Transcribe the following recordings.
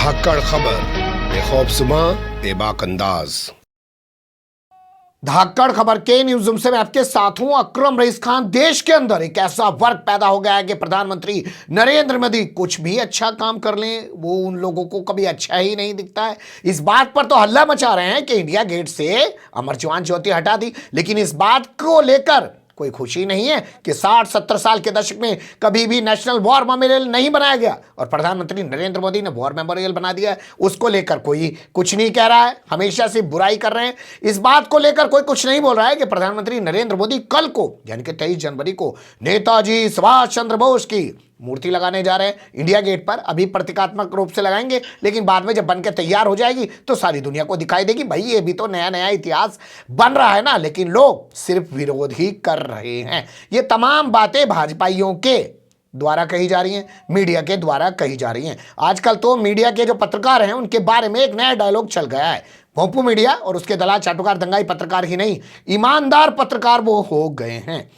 धाकड़ खबर, बेखौफजुमा बेबाक अंदाज। धाकड़ खबर के न्यूज़ रूम से मैं आपके साथ हूं अकरम रईस खान। देश के अंदर एक ऐसा वर्ग पैदा हो गया है कि प्रधानमंत्री नरेंद्र मोदी कुछ भी अच्छा काम कर लें वो उन लोगों को कभी अच्छा ही नहीं दिखता है। इस बात पर तो हल्ला मचा रहे हैं कि इंडिया गेट से अमर जवान ज्योति हटा दी, लेकिन इस बात को लेकर कोई खुशी नहीं है कि 60-70 साल के दशक में कभी भी नेशनल वॉर मेमोरियल नहीं बनाया गया और प्रधानमंत्री नरेंद्र मोदी ने वॉर मेमोरियल बना दिया है। उसको लेकर कोई कुछ नहीं कह रहा है, हमेशा से बुराई कर रहे हैं। इस बात को लेकर कोई कुछ नहीं बोल रहा है कि प्रधानमंत्री नरेंद्र मोदी कल को यानी कि 23 जनवरी को नेताजी सुभाष चंद्र बोस की मूर्ति लगाने जा रहे हैं इंडिया गेट पर। अभी प्रतीकात्मक रूप से लगाएंगे, लेकिन बाद में जब बनकर तैयार हो जाएगी तो सारी दुनिया को दिखाई देगी भाई ये भी तो नया नया इतिहास बन रहा है ना। लेकिन लोग सिर्फ विरोध ही कर रहे हैं। ये तमाम बातें भाजपाइयों के द्वारा कही जा रही हैं, मीडिया के द्वारा कही जा रही हैं। आजकल तो मीडिया के जो पत्रकार हैं उनके बारे में एक नया डायलॉग चल गया है। भोंपू मीडिया और उसके दलाल चाटुकार दंगाई पत्रकार ही नहीं, ईमानदार पत्रकार वो हो गए हैं।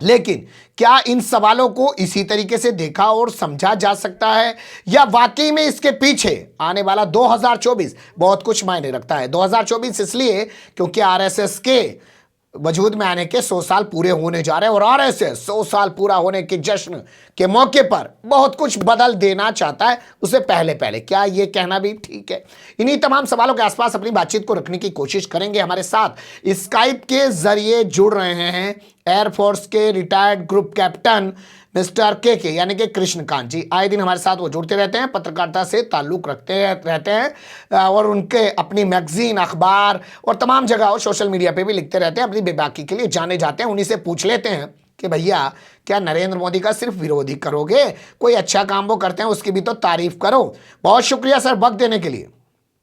लेकिन क्या इन सवालों को इसी तरीके से देखा और समझा जा सकता है या वाकई में इसके पीछे आने वाला 2024 बहुत कुछ मायने रखता है? 2024 इसलिए क्योंकि आरएसएस के वजूद में आने के 100 साल पूरे होने जा रहे हैं और आरएसएस 100 साल पूरा होने के जश्न के मौके पर बहुत कुछ बदल देना चाहता है उसे पहले पहले। क्या ये कहना भी ठीक है? इन्हीं तमाम सवालों के आसपास अपनी बातचीत को रखने की कोशिश करेंगे। हमारे साथ स्काइप के जरिए जुड़ रहे हैं एयरफोर्स के रिटायर्ड ग्रुप कैप्टन मिस्टर के यानी कि कृष्णकांत जी। आए दिन हमारे साथ वो जुड़ते रहते हैं, पत्रकारिता से ताल्लुक रहते हैं और उनके अपनी मैगजीन, अखबार और तमाम जगह और सोशल मीडिया पे भी लिखते रहते हैं, अपनी बेबाकी के लिए जाने जाते हैं। उन्हीं से पूछ लेते हैं कि भैया क्या नरेंद्र मोदी का सिर्फ विरोध ही करोगे? कोई अच्छा काम वो करते हैं उसकी भी तो तारीफ करो। बहुत शुक्रिया सर वक्त देने के लिए।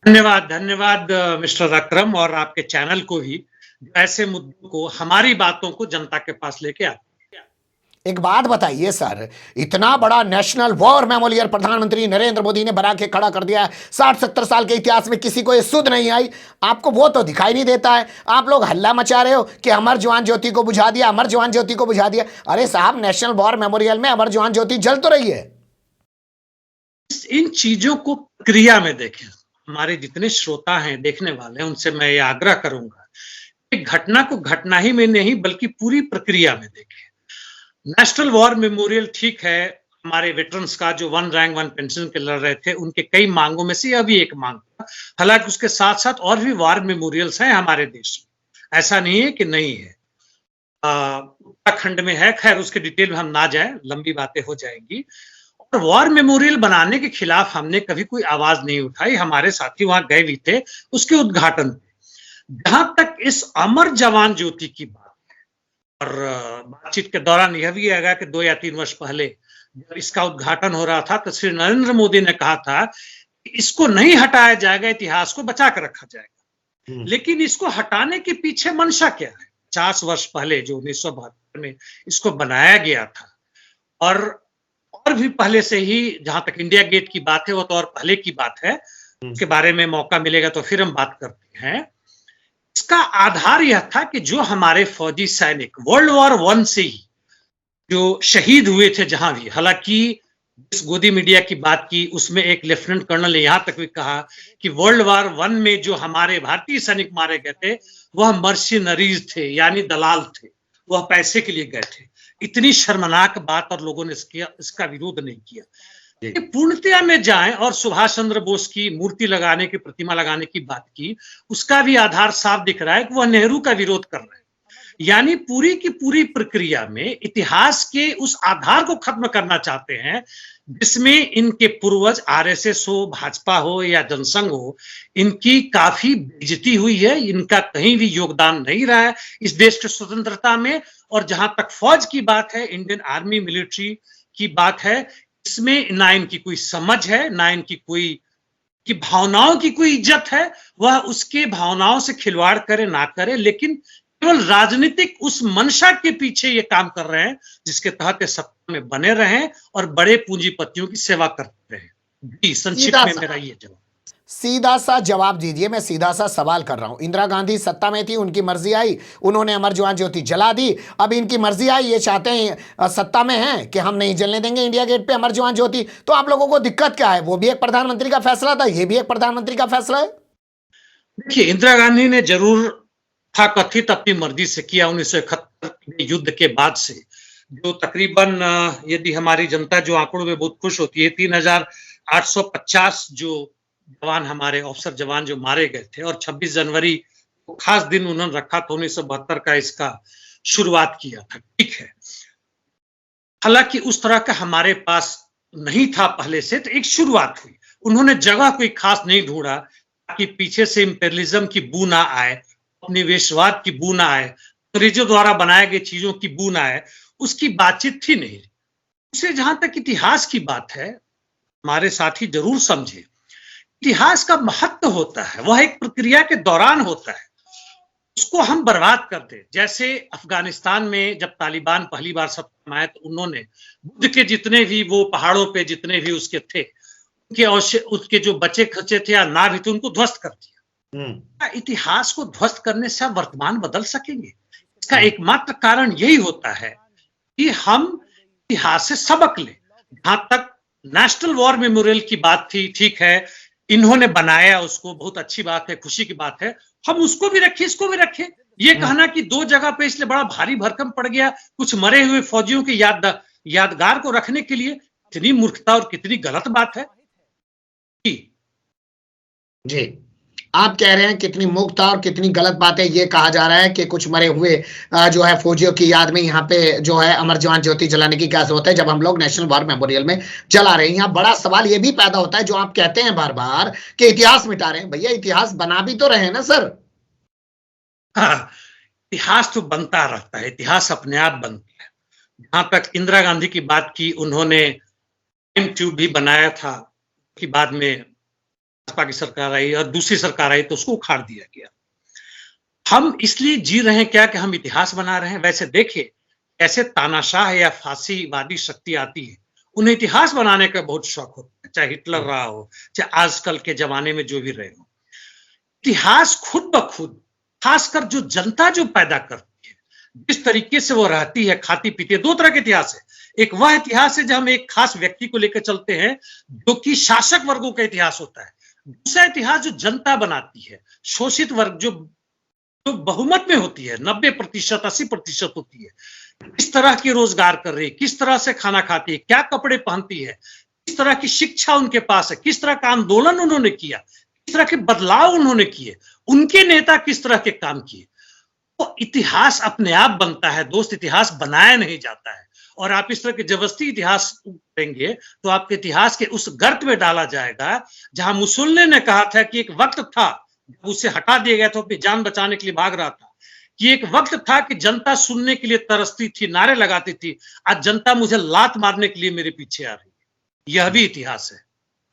धन्यवाद मिस्टर अकरम और आपके चैनल को भी ऐसे मुद्दों को, हमारी बातों को जनता के पास लेके आते। एक बात बताइए सर, इतना बड़ा नेशनल वॉर मेमोरियल प्रधानमंत्री नरेंद्र मोदी ने बना के खड़ा कर दिया है, 60-70 साल के इतिहास में किसी को ये सुध नहीं आई, आपको वो तो दिखाई नहीं देता है। आप लोग हल्ला मचा रहे हो कि अमर जवान ज्योति को बुझा दिया, अमर जवान ज्योति को बुझा दिया। अरे साहब, नेशनल वॉर मेमोरियल में अमर जवान ज्योति जल तो रही है। इन चीजों को प्रक्रिया में देखें। हमारे जितने श्रोता हैं, देखने वाले हैं, उनसे मैं ये आग्रह करूंगा एक घटना को घटना ही में नहीं बल्कि पूरी प्रक्रिया में देखें। नेशनल वॉर मेमोरियल ठीक है, हमारे वेटरन्स का जो 1 रैंक 1 पेंशन के लड़ रहे थे उनके कई मांगों में से यह भी एक मांग था। हालांकि उसके साथ साथ और भी वॉर मेमोरियल्स हैं हमारे देश में, ऐसा नहीं है कि नहीं है। उत्तराखंड में है, खैर उसके डिटेल में हम ना जाए, लंबी बातें हो जाएंगी। और वॉर मेमोरियल बनाने के खिलाफ हमने कभी कोई आवाज नहीं उठाई, हमारे साथी वहां गए भी थे उसके उद्घाटन पे। जहां तक इस अमर जवान ज्योति की बात और बातचीत के दौरान यह भी आएगा कि 2 या 3 वर्ष पहले जब इसका उद्घाटन हो रहा था तो श्री नरेंद्र मोदी ने कहा था कि इसको नहीं हटाया जाएगा, इतिहास को बचा कर रखा जाएगा। लेकिन इसको हटाने के पीछे मंशा क्या है? 50 वर्ष पहले जो 1972 में इसको बनाया गया था और भी पहले से ही, जहां तक इंडिया गेट की बात है वो तो और पहले की बात है, उसके बारे में मौका मिलेगा तो फिर हम बात करते हैं। इसका आधार यह था कि जो हमारे फौजी सैनिक वर्ल्ड वॉर 1 से ही जो शहीद हुए थे जहां भी, हालांकि जिस गोदी मीडिया की बात की उसमें एक लेफ्टिनेंट कर्नल ने यहां तक भी कहा कि वर्ल्ड वॉर 1 में जो हमारे भारतीय सैनिक मारे गए थे वह मर्सिनरीज थे, यानी दलाल थे, वह पैसे के लिए गए थे। इतनी शर्मनाक बात और लोगों ने इसका विरोध नहीं किया। पूर्णतया में जाएं और सुभाष चंद्र बोस की मूर्ति लगाने की, प्रतिमा लगाने की बात की, उसका भी आधार साफ दिख रहा है कि वह नेहरू का विरोध कर रहे हैं। यानी पूरी की पूरी प्रक्रिया में इतिहास के उस आधार को खत्म करना चाहते हैं जिसमें इनके पूर्वज आरएसएस हो, भाजपा हो या जनसंघ हो, इनकी काफी बेइज्जती हुई है, इनका कहीं भी योगदान नहीं रहा है इस देश की स्वतंत्रता में। और जहां तक फौज की बात है, इंडियन आर्मी मिलिट्री की बात है, इसमें ना इनकी कोई समझ है, ना इनकी कोई की भावनाओं की कोई इज्जत है। वह उसके भावनाओं से खिलवाड़ करे ना करे, लेकिन केवल राजनीतिक उस मंशा के पीछे ये काम कर रहे हैं जिसके तहत सत्ता में बने रहें और बड़े पूंजीपतियों की सेवा करते रहें। जी, संक्षिप्त में मेरा ये जवाब। सीधा सा जवाब दीजिए, मैं सीधा सा सवाल कर रहा हूं। इंदिरा गांधी सत्ता में थी, उनकी मर्जी आई, उन्होंने अमर जवान ज्योति जला दी। अब इनकी मर्जी आई, ये चाहते हैं सत्ता में हैं कि हम नहीं जलने देंगे इंडिया गेट पे अमर जवान ज्योति। तो आप लोगों को दिक्कत क्या है? वो भी एक प्रधानमंत्री का फैसला था, ये भी एक प्रधानमंत्री का फैसला है। देखिए, इंदिरा गांधी ने जरूर था कथित अपनी मर्जी से किया 1971 युद्ध के बाद से, जो तकरीबन यदि हमारी जनता जो आंकड़ों में बहुत खुश होती है, 3850 जो जवान हमारे अफसर जवान जो मारे गए थे, और 26 जनवरी को खास दिन उन्होंने रखा था 1972 का, इसका शुरुआत किया था। ठीक है, हालांकि उस तरह का हमारे पास नहीं था पहले से, तो एक शुरुआत हुई। उन्होंने जगह कोई खास नहीं ढूंढा ताकि पीछे से इंपेरियलिज्म की बू ना आए, उपनिवेशवाद की बू ना आए, अंग्रेजों द्वारा बनाए गए चीजों की बू ना आए, उसकी बातचीत थी नहीं। उसे जहां तक इतिहास की बात है, हमारे साथी जरूर समझे, इतिहास का महत्व होता है, वह एक प्रक्रिया के दौरान होता है, उसको हम बर्बाद कर दे। जैसे अफगानिस्तान में जब तालिबान पहली बार सत्ता में आए, तो उन्होंने बुद्ध के जितने भी वो पहाड़ों पे जितने भी उसके थे, उसके जो बचे खचे थे या ना भी थे, उनको ध्वस्त कर दिया। इतिहास को ध्वस्त करने से वर्तमान बदल सकेंगे? इसका एकमात्र कारण यही होता है कि हम इतिहास से सबक लें। जहां तक नेशनल वॉर मेमोरियल की बात थी, ठीक है, इन्होंने बनाया उसको, बहुत अच्छी बात है, खुशी की बात है, हम उसको भी रखें, इसको भी रखें। ये कहना कि दो जगह पे इसलिए बड़ा भारी भरकम पड़ गया कुछ मरे हुए फौजियों के यादगार को रखने के लिए, कितनी मूर्खता और कितनी गलत बात है। जी, आप कह रहे हैं कितनी मूर्खता और कितनी गलत बात है। ये कहा जा रहा है कि कुछ मरे हुए जो है फौजियों की याद में यहाँ पे जो है अमर जवान ज्योति जलाने की क्या जरूरत है, जब हम लोग नेशनल वॉर मेमोरियल में जला रहे हैं। यहाँ बड़ा सवाल ये भी पैदा होता है, जो आप कहते हैं बार बार कि इतिहास मिटा रहे हैं। भैया, इतिहास बना भी तो रहे हैं ना सर। हाँ, इतिहास तो बनता रहता है, इतिहास अपने आप बनता है। जहां तक इंदिरा गांधी की बात की, उन्होंने टाइम ट्यूब भी बनाया था, कि बाद में भाजपा की सरकार आई और दूसरी सरकार आई तो उसको उखाड़ दिया गया। हम इसलिए जी रहे हैं क्या कि हम इतिहास बना रहे हैं? वैसे देखिए, ऐसे तानाशाह या फांसीवादी शक्ति आती है, उन्हें इतिहास बनाने का बहुत शौक होता है, चाहे हिटलर रहा हो, चाहे आजकल के जमाने में जो भी रहे हो। इतिहास खुद ब खुद, खासकर जो जनता जो पैदा करती है, जिस तरीके से वो रहती है, खाती पीती है, दो तरह के इतिहास है। एक वह इतिहास है जब हम एक खास व्यक्ति को लेकर चलते हैं, जो कि शासक वर्गों का इतिहास होता है। दूसरा इतिहास जो जनता बनाती है, शोषित वर्ग जो बहुमत में होती है, 90% 80% होती है, किस तरह के रोजगार कर रही है, किस तरह से खाना खाती है, क्या कपड़े पहनती है, किस तरह की शिक्षा उनके पास है, किस तरह का आंदोलन उन्होंने किया, किस तरह के बदलाव उन्होंने किए, उनके नेता किस तरह के काम किए। तो इतिहास अपने आप बनता है दोस्त, इतिहास बनाया नहीं जाता है। और आप इस तरह के जबरदस्ती इतिहास करेंगे तो आपके इतिहास के उस गर्त में डाला जाएगा जहां मुसोलिनी ने कहा था कि एक वक्त था, उसे हटा दिया गया था, अपनी जान बचाने के लिए भाग रहा था, कि एक वक्त था कि जनता सुनने के लिए तरसती थी, नारे लगाती थी, आज जनता मुझे लात मारने के लिए मेरे पीछे आ रही है। यह भी इतिहास है।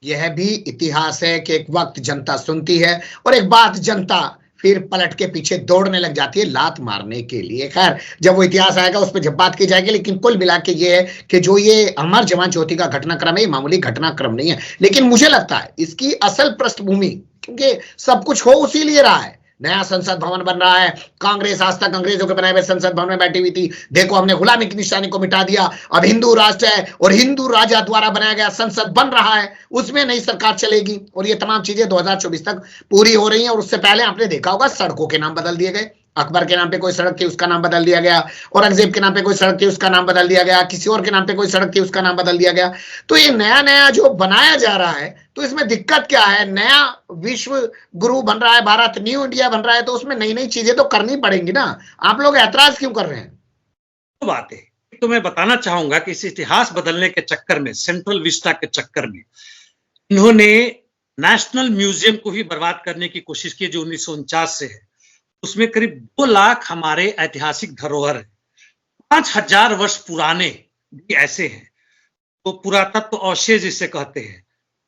यह भी इतिहास है कि एक वक्त जनता सुनती है और एक बात जनता फिर पलट के पीछे दौड़ने लग जाती है लात मारने के लिए। खैर, जब वो इतिहास आएगा उस पर जब बात की जाएगी, लेकिन कुल मिला के ये है कि जो ये अमर जवान ज्योति का घटनाक्रम है, ये मामूली घटनाक्रम नहीं है। लेकिन मुझे लगता है इसकी असल पृष्ठभूमि, क्योंकि सब कुछ हो उसी लिए रहा है, नया संसद भवन बन रहा है, कांग्रेस आज तक अंग्रेजों के बनाए हुए संसद भवन में बैठी हुई थी, देखो हमने गुलामी की निशानी को मिटा दिया, अब हिंदू राष्ट्र है और हिंदू राजा द्वारा बनाया गया संसद बन रहा है, उसमें नई सरकार चलेगी और ये तमाम चीजें 2024 तक पूरी हो रही हैं। और उससे पहले आपने देखा होगा सड़कों के नाम बदल दिए गए, अकबर के नाम पे कोई सड़क थी उसका नाम बदल दिया गया, औरंगजेब के नाम पे कोई सड़क थी उसका नाम बदल दिया गया, किसी और के नाम पे कोई सड़क थी उसका नाम बदल दिया गया। तो ये नया नया जो बनाया जा रहा है, तो इसमें दिक्कत क्या है? नया विश्व गुरु बन रहा है, भारत न्यू इंडिया बन रहा है, तो उसमें नई नई चीजें तो करनी पड़ेंगी ना। आप लोग ऐतराज क्यों कर रहे हैं? तो बात है, तो मैं बताना चाहूंगा कि इस इतिहास बदलने के चक्कर में, सेंट्रल विस्टा के चक्कर में, इन्होंने नेशनल म्यूजियम को भी बर्बाद करने की कोशिश की, जो 1949 से है। उसमें करीब 2 लाख हमारे ऐतिहासिक धरोहर है, 5000 वर्ष पुराने भी ऐसे हैं, तो पुरातत्व अवशेष जिसे कहते हैं,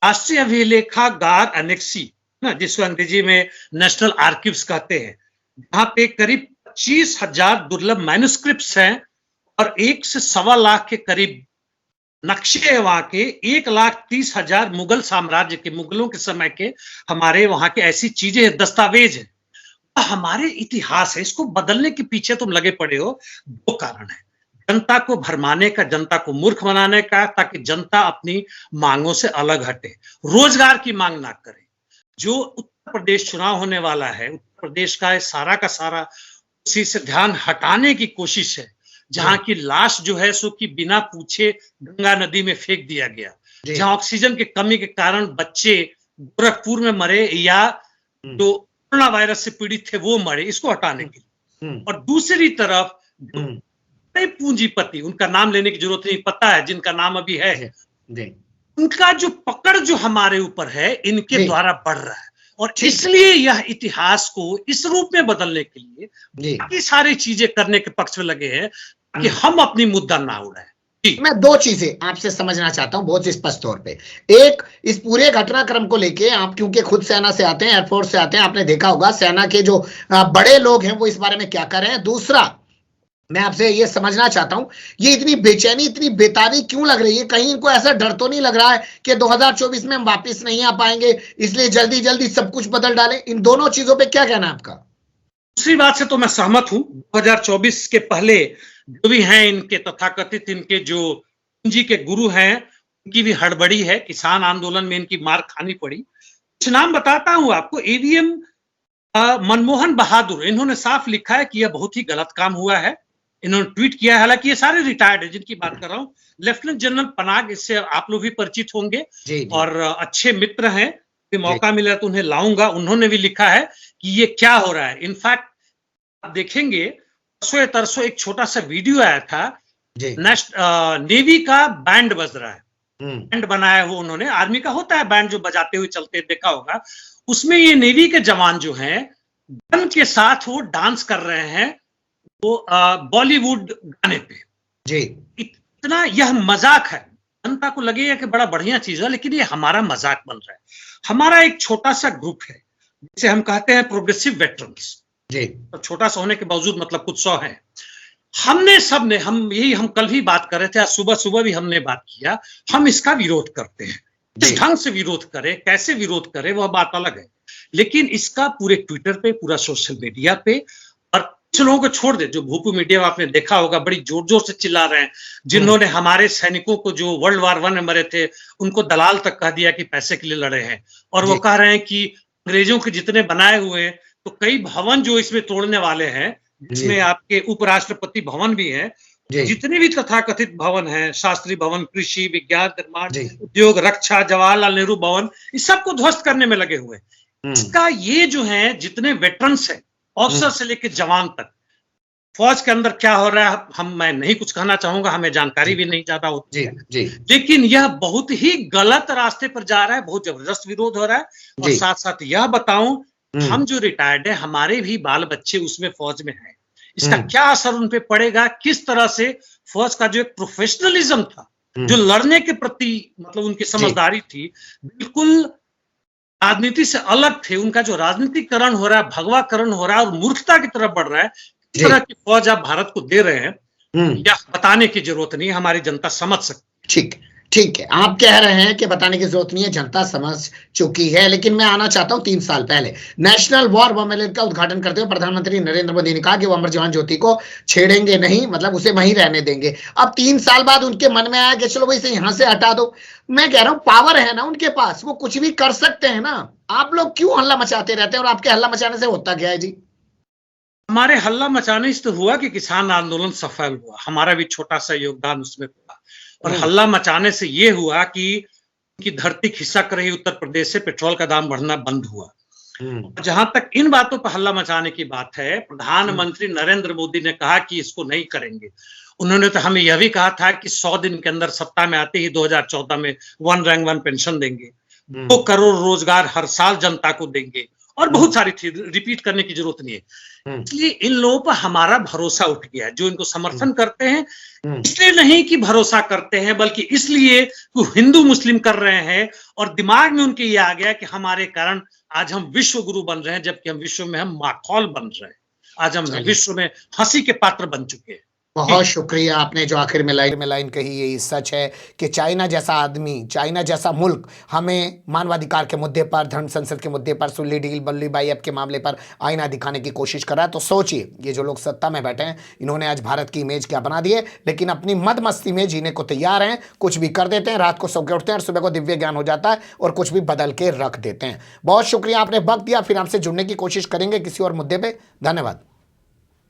राष्ट्रीय अभिलेखागार एनेक्सी ना, जिसको अंग्रेजी में नेशनल आर्किव्स कहते हैं, जहां पे करीब 25,000 दुर्लभ मैन्युस्क्रिप्ट्स हैं और 1 से 1.25 लाख के करीब नक्शे वहां के 1,30,000 मुगल साम्राज्य के, मुगलों के समय के हमारे वहां के ऐसी चीजें, दस्तावेज है, हमारे इतिहास है। इसको बदलने के पीछे तुम लगे पड़े हो। दो कारण है, जनता को भरमाने का, जनता को मूर्ख बनाने का, ताकि जनता अपनी मांगों से अलग हटे, रोजगार की मांग ना करे। जो उत्तर प्रदेश चुनाव होने वाला है, उत्तर प्रदेश का सारा का सारा उसी से ध्यान हटाने की कोशिश है, जहां की लाश जो है सो कि बिना पूछे गंगा नदी में फेंक दिया गया, जहां ऑक्सीजन की कमी के कारण बच्चे गोरखपुर में मरे या जो कोरोना वायरस से पीड़ित थे वो मरे, इसको हटाने के लिए। और दूसरी तरफ पूंजीपति, उनका नाम लेने की जरूरत नहीं, पता है जिनका नाम अभी है, उनका जो पकड़ जो हमारे ऊपर है, इनके द्वारा बढ़ रहा है। और इसलिए यह इतिहास को इस रूप में बदलने के लिए बाकी सारी चीजें करने के पक्ष में लगे हैं कि हम अपनी मुद्दा ना उड़ाएं। मैं दो चीजें आपसे समझना चाहता हूं बहुत स्पष्ट तौर पे। एक, इस पूरे घटनाक्रम को लेके आप क्योंकि खुद सेना से आते हैं, एयरफोर्स से आते हैं, आपने देखा होगा सेना के जो बड़े लोग हैं वो इस बारे में क्या कर रहे हैं। दूसरा, मैं आपसे ये समझना चाहता हूं, ये इतनी बेचैनी, इतनी बेताबी क्यों लग रही है? कहीं इनको ऐसा डर तो नहीं लग रहा है कि 2024 में हम वापस नहीं आ पाएंगे, इसलिए जल्दी जल्दी सब कुछ बदल डालें? इन दोनों चीजों पे क्या कहना है आपका? दूसरी बात से तो मैं सहमत हूं। 2024 के पहले जो भी हैं इनके तथाकथित, इनके जो पूंजी के गुरु हैं, उनकी भी हड़बड़ी है। किसान आंदोलन में इनकी मार खानी पड़ी। कुछ नाम बताता हूं आपको। ईवीएम मनमोहन बहादुर, इन्होंने साफ लिखा है कि यह बहुत ही गलत काम हुआ है। इन्होंने ट्वीट किया है, हालांकि ये सारे रिटायर्ड है जिनकी बात कर रहा हूं। लेफ्टिनेंट जनरल पनाग, इससे आप लोग भी परिचित होंगे और अच्छे मित्र हैं, मौका मिला तो उन्हें लाऊंगा। उन्होंने भी लिखा है कि ये क्या हो रहा है। इनफैक्ट आप देखेंगे तरसों एक छोटा सा वीडियो आया था, नेवी का बैंड बज रहा है, बैंड बनाया हुआ उन्होंने, आर्मी का होता है बैंड जो बजाते हुए चलते, देखा होगा। उसमें ये नेवी के जवान जो हैं गन के साथ वो डांस कर रहे हैं, वो बॉलीवुड गाने पे। इतना यह मजाक है, जनता को लगेगा कि बड़ा बढ़िया चीज है, लेकिन ये हमारा मजाक बन रहा है। हमारा एक छोटा सा ग्रुप है जिसे हम कहते हैं प्रोग्रेसिव वेटरन्स, तो छोटा सा होने के बावजूद मतलब कुछ 100 है। हमने सबने, हम कल भी बात कर रहे थे, आज सुबह भी हमने बात किया, हम इसका विरोध करते हैं। किस ढंग से विरोध करें, कैसे विरोध करें, वह बात अलग है, लेकिन इसका पूरे ट्विटर पे, पूरा सोशल मीडिया पे, और कुछ लोगों को छोड़ दे जो भूपू मीडिया में आपने देखा होगा बड़ी जोर जोर से चिल्ला रहे हैं, जिन्होंने हमारे सैनिकों को जो वर्ल्ड वार 1 में मरे थे उनको दलाल तक कह दिया कि पैसे के लिए लड़े हैं, और वो कह रहे हैं कि अंग्रेजों के जितने बनाए हुए, तो कई भवन जो इसमें तोड़ने वाले हैं, जिसमें आपके उपराष्ट्रपति भवन भी है, जितने भी तथाकथित भवन हैं, शास्त्री भवन, कृषि, विज्ञान, निर्माण, उद्योग, रक्षा, जवाहरलाल नेहरू भवन, इस सबको ध्वस्त करने में लगे हुए। इसका ये जो है जितने वेटरन्स हैं, ऑफिसर से लेकर जवान तक, फौज के अंदर क्या हो रहा है मैं नहीं कुछ कहना चाहूंगा, हमें जानकारी भी नहीं ज्यादा होती है, लेकिन यह बहुत ही गलत रास्ते पर जा रहा है, बहुत जबरदस्त विरोध हो रहा है। और साथ साथ यह बताऊं, हम जो रिटायर्ड है, हमारे भी बाल बच्चे उसमें फौज में हैं, इसका क्या असर उन पे पड़ेगा, किस तरह से फौज का जो एक प्रोफेशनलिज्म था, जो लड़ने के प्रति मतलब उनकी समझदारी थी, बिल्कुल राजनीति से अलग थे, उनका जो राजनीतिकरण हो रहा है, भगवाकरण हो रहा है और मूर्खता की तरफ बढ़ रहा है, किस तरह की फौज आप भारत को दे रहे हैं, यह बताने की जरूरत नहीं है, हमारी जनता समझ सकती। ठीक है, आप कह रहे हैं कि बताने की जरूरत नहीं है, जनता समझ चुकी है। लेकिन मैं आना चाहता हूं 3 साल पहले नेशनल वॉर मेमोरियल का उद्घाटन करते हुए प्रधानमंत्री नरेंद्र मोदी ने कहा कि वो अमर जवान ज्योति को छेड़ेंगे नहीं, मतलब उसे वहीं रहने देंगे। अब 3 साल बाद उनके मन में आया कि चलो भाई इसे यहां से हटा दो। मैं कह रहा हूं पावर है ना उनके पास, वो कुछ भी कर सकते हैं ना। आप लोग क्यों हल्ला मचाते रहते हैं, और आपके हल्ला मचाने से होता क्या है जी? हमारे हल्ला मचाने से तो हुआ कि किसान आंदोलन सफल हुआ, हमारा भी छोटा सा योगदान उसमें हुआ, और हल्ला मचाने से यह हुआ कि उनकी धरती खिसक रही उत्तर प्रदेश से पेट्रोल का दाम बढ़ना बंद हुआ। जहां तक इन बातों पर हल्ला मचाने की बात है, प्रधानमंत्री नरेंद्र मोदी ने कहा कि इसको नहीं करेंगे। उन्होंने तो हमें यह भी कहा था कि 100 दिन के अंदर सत्ता में आते ही 2014 में 1 रैंक 1 पेंशन देंगे, 2 करोड़ रोजगार हर साल जनता को देंगे, और बहुत सारी चीज रिपीट करने की जरूरत नहीं है। इसलिए इन लोगों पर हमारा भरोसा उठ गया, जो इनको समर्थन करते हैं, इसलिए नहीं कि भरोसा करते हैं, बल्कि इसलिए कि हिंदू मुस्लिम कर रहे हैं, और दिमाग में उनके ये आ गया कि हमारे कारण आज हम विश्व गुरु बन रहे हैं, जबकि हम विश्व में हम माखौल बन रहे हैं, आज हम विश्व में हंसी के पात्र बन चुके हैं। बहुत शुक्रिया, आपने जो आखिर में लाइन कही यही सच है कि चाइना जैसा आदमी, चाइना जैसा मुल्क हमें मानवाधिकार के मुद्दे पर, धर्म संसद के मुद्दे पर, सुल्ली डील बल्ली बाई ऐप के मामले पर आईना दिखाने की कोशिश कर रहा है। तो सोचिए, ये जो लोग सत्ता में बैठे हैं, इन्होंने आज भारत की इमेज क्या बना दी है, लेकिन अपनी मद मस्ती में जीने को तैयार हैं। कुछ भी कर देते हैं, रात को सो के उठते हैं और सुबह को दिव्य ज्ञान हो जाता है और कुछ भी बदल के रख देते हैं। बहुत शुक्रिया, आपने वक्त दिया। फिर आपसे जुड़ने की कोशिश करेंगे किसी और मुद्दे पर। धन्यवाद।